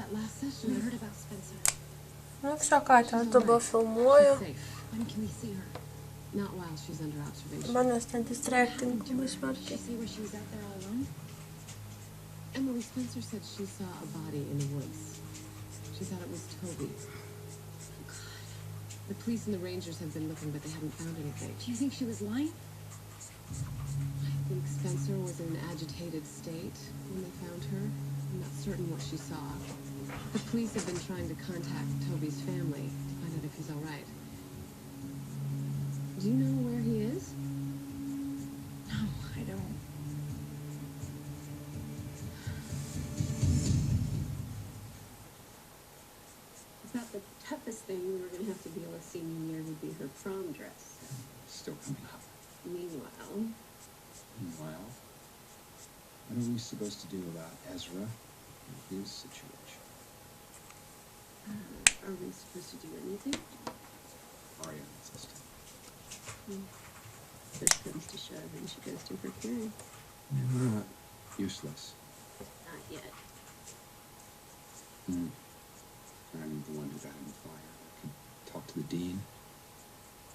that last session. I heard about Spencer. Nu știu dacă to było filmuję. When can we see her? Not while she's under observation. Ma ne sta distracting come smart. Did she see where she was out there all alone? Emily, Spencer said she saw a body in the woods. She thought it was Toby. Oh, God. The police and the rangers have been looking, but they haven't found anything. Do you think she was lying? I think Spencer was in an agitated state when they found her. I'm not certain what she saw. The police have been trying to contact Toby's family to find out if he's all right. Do you know where he is? No, I don't. I thought the toughest thing we were going to have to deal with senior year would be her prom dress. Still coming up. Meanwhile, what are we supposed to do about Ezra and his situation? are we supposed to do anything? Arya wants us to. Push comes to shove and she goes to her hearing. And we're not useless. Not yet. I'm the one who got in the fire. I can talk to the dean.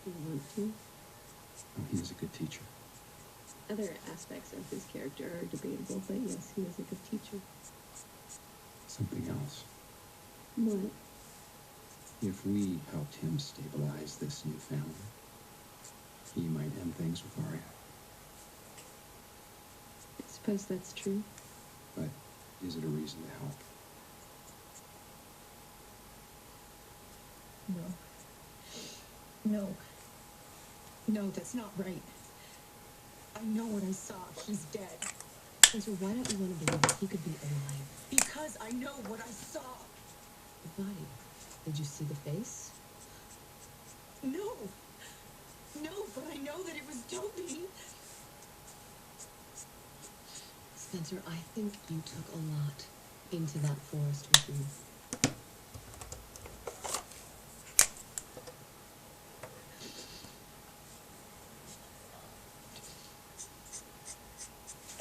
You want to? Oh, he was a good teacher. Other aspects of his character are debatable, but yes, he was a good teacher. Something else. What? If we helped him stabilize this new family, he might end things with Arya. I suppose that's true. But is it a reason to help? No, that's not right. I know what I saw. He's dead. Spencer, why don't you want to believe that he could be alive? Because I know what I saw. The body. Did you see the face? No, but I know that it was Toby. Spencer, I think you took a lot into that forest with you.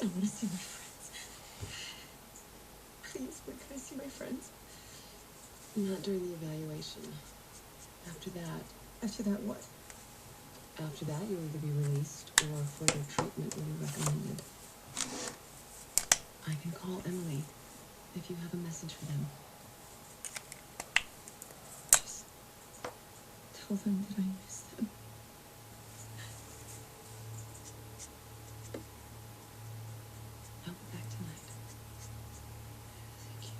I want to see my friends. Please, when can I see my friends? Not during the evaluation. After that, what? After that, you'll either be released or further treatment will be recommended. I can call Emily if you have a message for them. Just tell them that I miss them. I'll be back tonight. Thank you.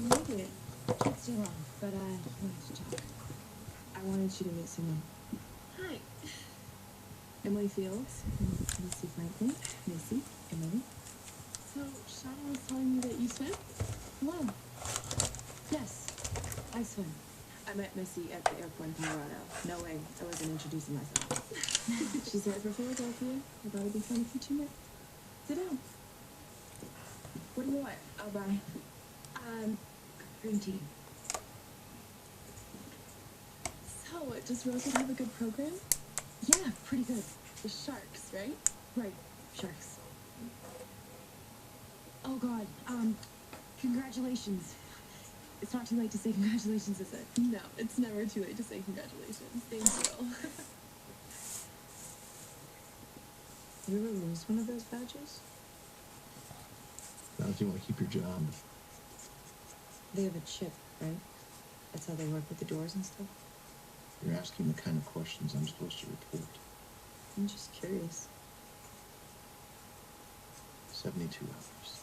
Maybe it took too long, but I wanted to talk. I wanted you to meet someone. Hi. Emily Fields, Missy Franklin, Missy, Emily. So, Shadow was telling you that you swim? Hello. Yes, I swim. I met Missy at the airport in Colorado. No way, I wasn't introducing myself. She's headed for Philadelphia. I thought it'd be fun if you two met. Sit down. What do you want? I'll buy. Green tea. So, does Rosewood have a good program? Yeah, pretty good. The Sharks, right? Right, sharks. Oh God, congratulations. It's not too late to say congratulations, is it? No, it's never too late to say congratulations. Thank you. You ever lose one of those badges? Not if you want to keep your job. They have a chip, right? That's how they work with the doors and stuff? You're asking the kind of questions I'm supposed to report. I'm just curious. 72 hours.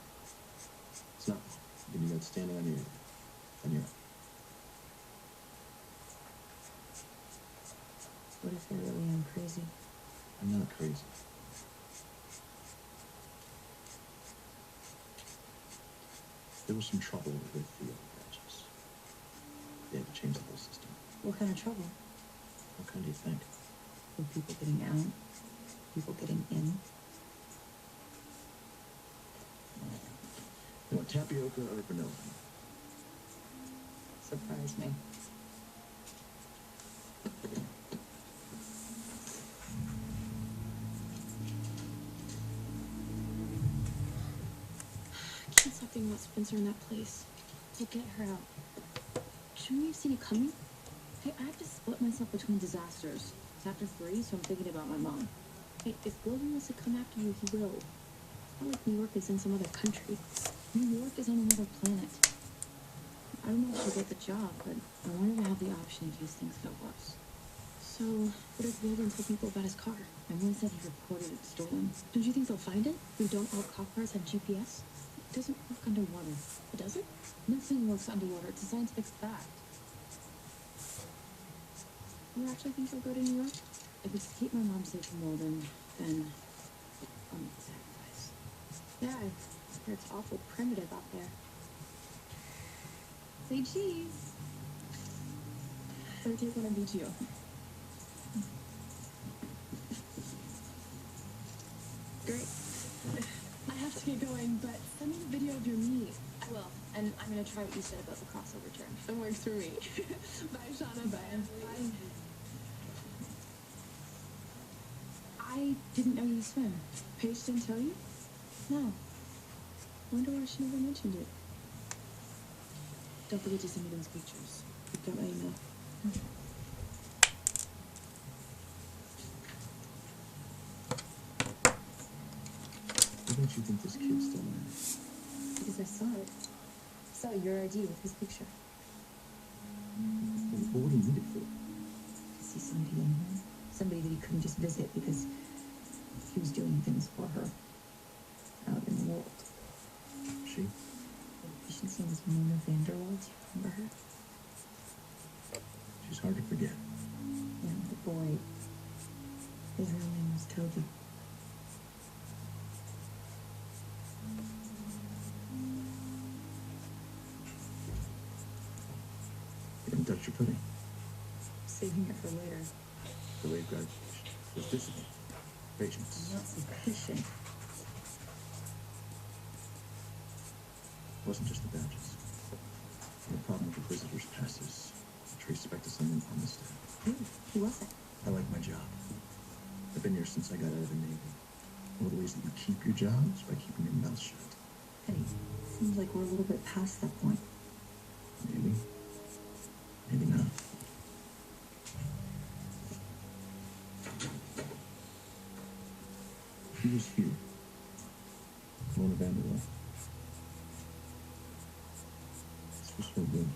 It's not long. Then you got standing on your own. What if I really am crazy? I'm not crazy. There was some trouble with the old badges. They had to change the whole system. What kind of trouble? What kind do you think? With people getting out, people getting in. You want tapioca or vanilla? Surprise me. I can't stop thinking about Spencer in that place. We'll get her out. Shouldn't we have seen it coming? Hey, I have to split myself between disasters. It's after 3, so I'm thinking about my mom. Hey, if Logan wants to come after you, he will. It's not like New York is in some other country. New York is on another planet. I don't know if she'll get the job, but I want her to have the option in case things get worse. So, what if Logan told people about his car? Everyone said he reported it stolen. Don't you think they'll find it? And don't all cop cars have GPS? It doesn't work underwater. It doesn't? Nothing works underwater. It's a scientific fact. You actually think he'll go to New York? If it's to keep my mom safe from Logan, then I'll make the sacrifice. Yeah, I hear it's awful primitive out there. Say cheese. Or take one of each you. Great. I have to get going, but send me the video of your meet. I will, and I'm gonna try what you said about the crossover turn. It works for me. Bye, Shauna. Bye. Bye. I didn't know you swim. Paige didn't tell you? No. Wonder why she never mentioned it. Don't forget to send me those pictures. You've got my email. Why don't you think this kid's still in? Because I saw it. Saw your ID with his picture. Well, what do you need it for? To see somebody in here. Somebody that he couldn't just visit because he was doing things for her out in the world. She? The patient's name was Mona Vanderwald. Do you remember her? She's hard to forget. Yeah, the boy. His real name was Toby. You haven't touched your pudding. Saving it for later. The lifeguard was discipline. Patience. I'm not so patient. It wasn't just the badges. The problem with the visitors' passes traced back to someone on the staff. Who was it? I like my job. I've been here since I got out of the Navy. One of the ways that you keep your job is by keeping your mouth shut. Hey, seems like we're a little bit past that point. Maybe. Maybe not. She was here. Mona Vanderwell. This was her room.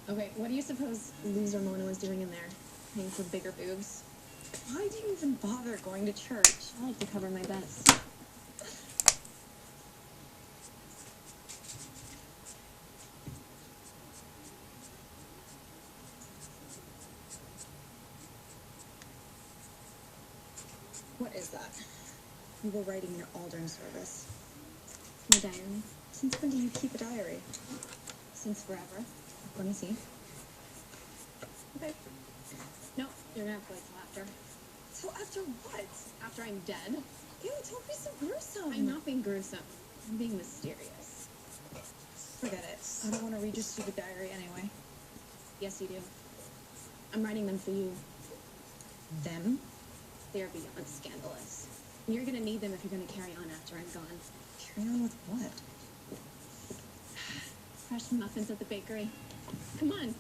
Okay, what do you suppose loser Mona was doing in there? Paying for bigger boobs? Why do you even bother going to church? I like to cover my bets. What is that? You were writing your Aldern service. My diary. Since when do you keep a diary? Since forever. Let me see. Okay. No, you're gonna have to wait till after. So after what? After I'm dead. Ew, don't be so gruesome. I'm not being gruesome. I'm being mysterious. Forget it. I don't want to read your stupid diary anyway. Yes, you do. I'm writing them for you. Them? They're beyond scandalous. And you're gonna need them if you're gonna carry on after I'm gone. Carry on with what? Fresh muffins at the bakery. Come on.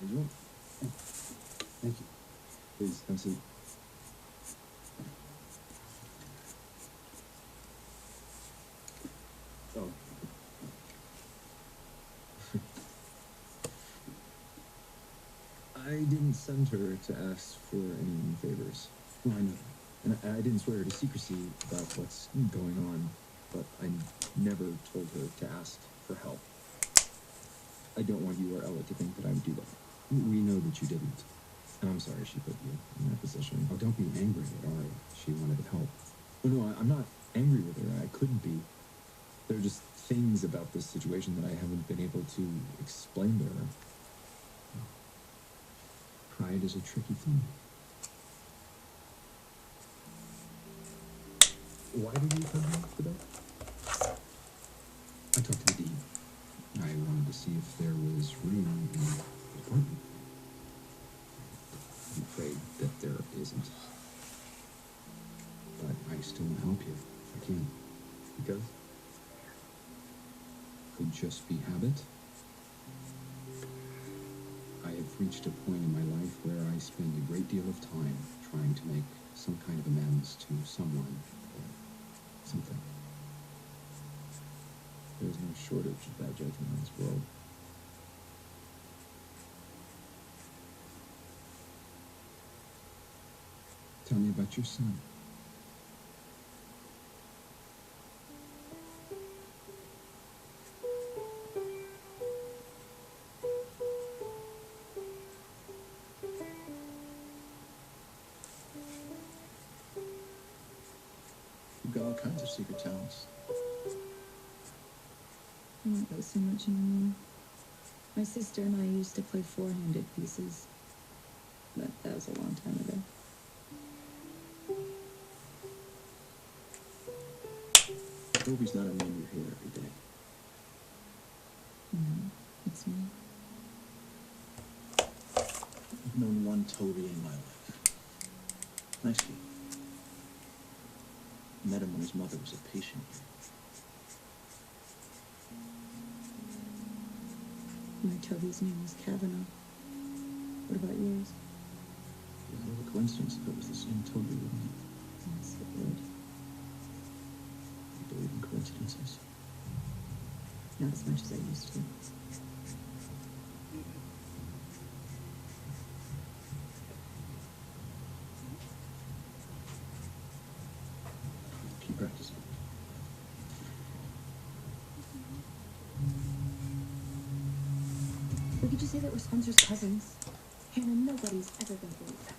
Here's one. Oh, thank you. Please, have a seat. Oh. I didn't send her to ask for any favors. No, I know that. And I didn't swear her to secrecy about what's going on, but I never told her to ask for help. I don't want you or Ella to think that I would do that. We know that you didn't. And I'm sorry she put you in that position. Oh, don't be angry at Ari. She wanted to help. Oh, no, I'm not angry with her. I couldn't be. There are just things about this situation that I haven't been able to explain to her. Pride is a tricky thing. Why did you come here today? I talked to the dean. I wanted to see if there was room in the department. I'm afraid that there isn't. But I still want to help you. I can. Because? Could just be habit. I have reached a point in my life where I spend a great deal of time trying to make some kind of amends to someone or something. There's no shortage of bad judgment in this world. Tell me about your son. You've got all kinds of secret talents. I don't play so much anymore. My sister and I used to play four-handed pieces, but that was a long time ago. Toby's not a name you hear every day. No, it's me. I've known one Toby in my life. Nice kid. Met him when his mother was a patient here. My Toby's name was Kavanaugh. What about yours? It was a coincidence if it was the same Toby with me. That's so weird. You believe in coincidences? Not as much as I used to. Keep practicing. We could just say that we're Spencer's cousins. Hannah, nobody's ever gonna believe that.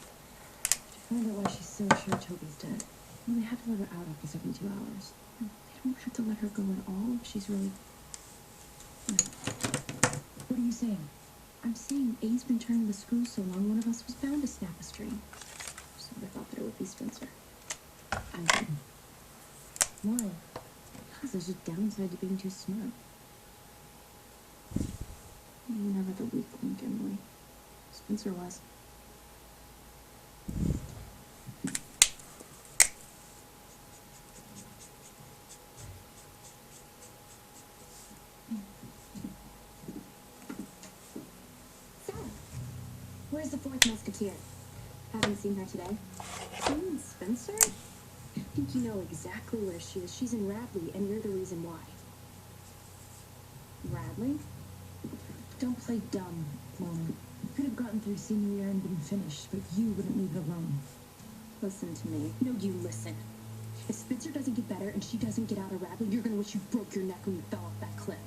To find out why she's so sure Toby's dead. Well, they have to let her out after 72 hours. They don't have to let her go at all if she's really... What are you saying? I'm saying A's been turning the screws so long, one of us was bound to snap a string. So I thought that it would be Spencer. I didn't. Why? Because there's a downside to being too smart. You're never the weak link, Emily. Spencer was. Sarah, where's the fourth musketeer? Haven't seen her today. You mean Spencer? I think you know exactly where she is. She's in Radley, and you're the reason why. Radley? Don't play dumb, Mona. You could have gotten through senior year and been finished, but you wouldn't leave it alone. Listen to me. No, you listen. If Spencer doesn't get better and she doesn't get out of Radley, you're gonna wish you broke your neck when you fell off that cliff.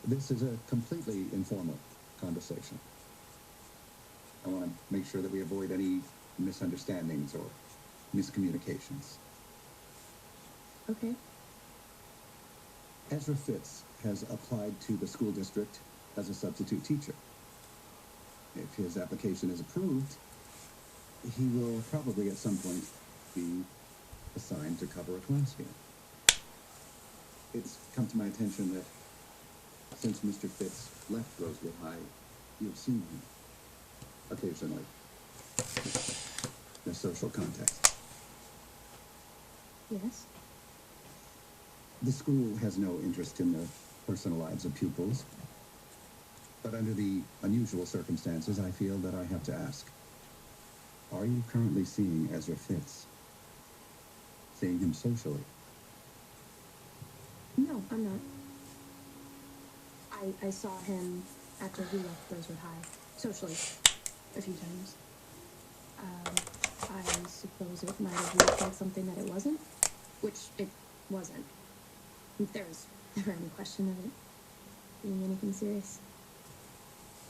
This is a completely informal conversation. I want to make sure that we avoid any misunderstandings or miscommunications. Okay. Ezra Fitz has applied to the school district as a substitute teacher. If his application is approved, he will probably at some point be assigned to cover a class here. It's come to my attention that since Mr. Fitz left Rosewood High, you've seen him occasionally in a social context. Yes. The school has no interest in the personal lives of pupils, but under the unusual circumstances, I feel that I have to ask, are you currently seeing Ezra Fitz? Seeing him socially? No, I'm not. I saw him after he left Rosewood High, socially, a few times. I suppose it might have looked like something that it wasn't, which it wasn't. There was never any question of it being anything serious.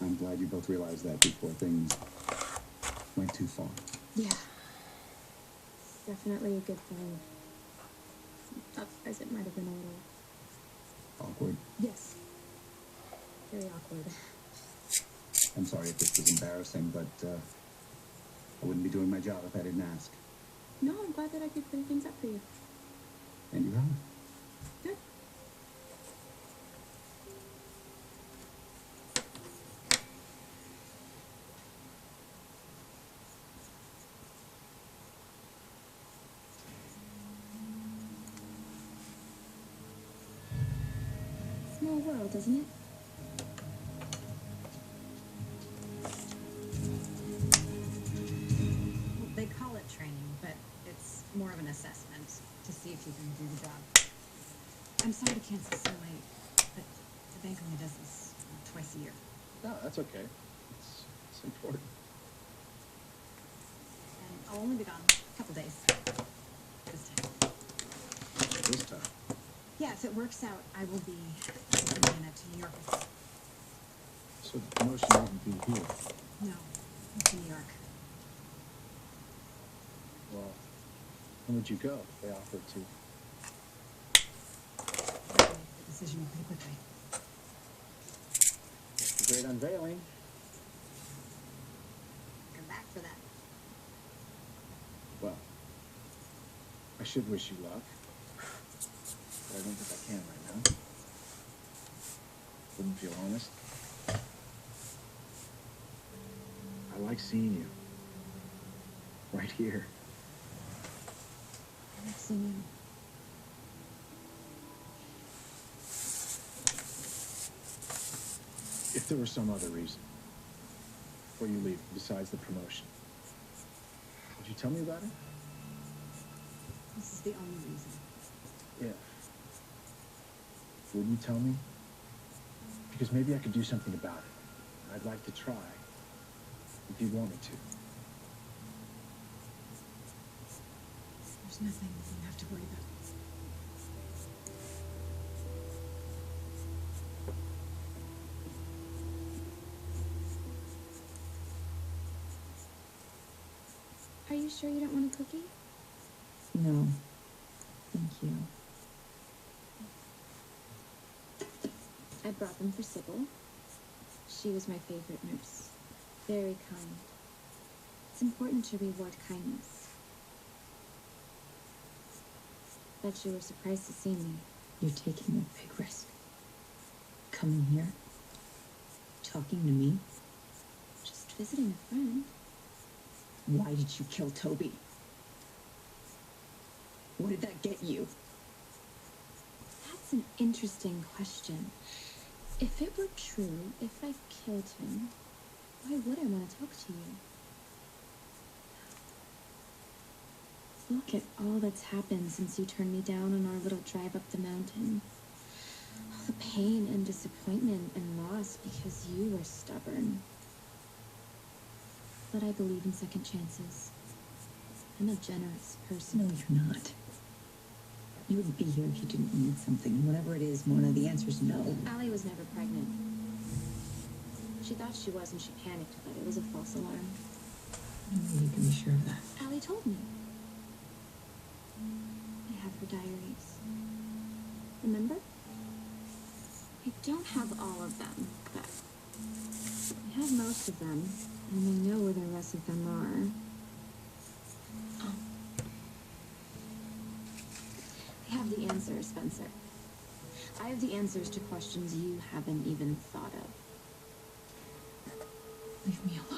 I'm glad you both realized that before things went too far. Yeah. It's definitely a good thing. Otherwise, it might have been a little... Awkward. Yes. Very awkward. I'm sorry if this was embarrassing, but I wouldn't be doing my job if I didn't ask. No, I'm glad that I could clear things up for you. And you have. Good. Small world, isn't it? Well, they call it training, but it's more of an assessment to see if you can do the job. I'm sorry to cancel so late, but the bank only does this twice a year. No, that's okay. It's important. And I'll only be gone a couple days. This time. This time. Yeah, if it works out, I will be taking Anna to New York. So the promotion wouldn't be here. No, to New York. Well, when would you go? They offered to. I'll make the decision pretty quickly. It's a great unveiling. Come back for that. Well, I should wish you luck. But I don't think I can right now. Wouldn't feel honest. I like seeing you. Right here. I like seeing you. If there was some other reason before you leave, besides the promotion, would you tell me about it? This is the only reason. Yeah. Would you tell me? Because maybe I could do something about it. I'd like to try, if you want me to. There's nothing you have to worry about. Are you sure you don't want a cookie? No, thank you. I brought them for Sybil. She was my favorite nurse. Very kind. It's important to reward kindness. Bet you were surprised to see me. You're taking a big risk. Coming here, talking to me. Just visiting a friend. Why did you kill Toby? What did that get you? That's an interesting question. If it were true, if I killed him, why would I want to talk to you? Look at all that's happened since you turned me down on our little drive up the mountain. All the pain and disappointment and loss because you were stubborn. But I believe in second chances. I'm a generous person. No, you're not. You wouldn't be here if you didn't need something. And whatever it is, Mona, the answer's no. Allie was never pregnant. She thought she was and she panicked, but it was a false alarm. You can be sure of that. Allie told me. I have her diaries. Remember? I don't have all of them, but I have most of them, and I know where the rest of them are. Oh. I have the answers, Spencer. I have the answers to questions you haven't even thought of. Leave me alone.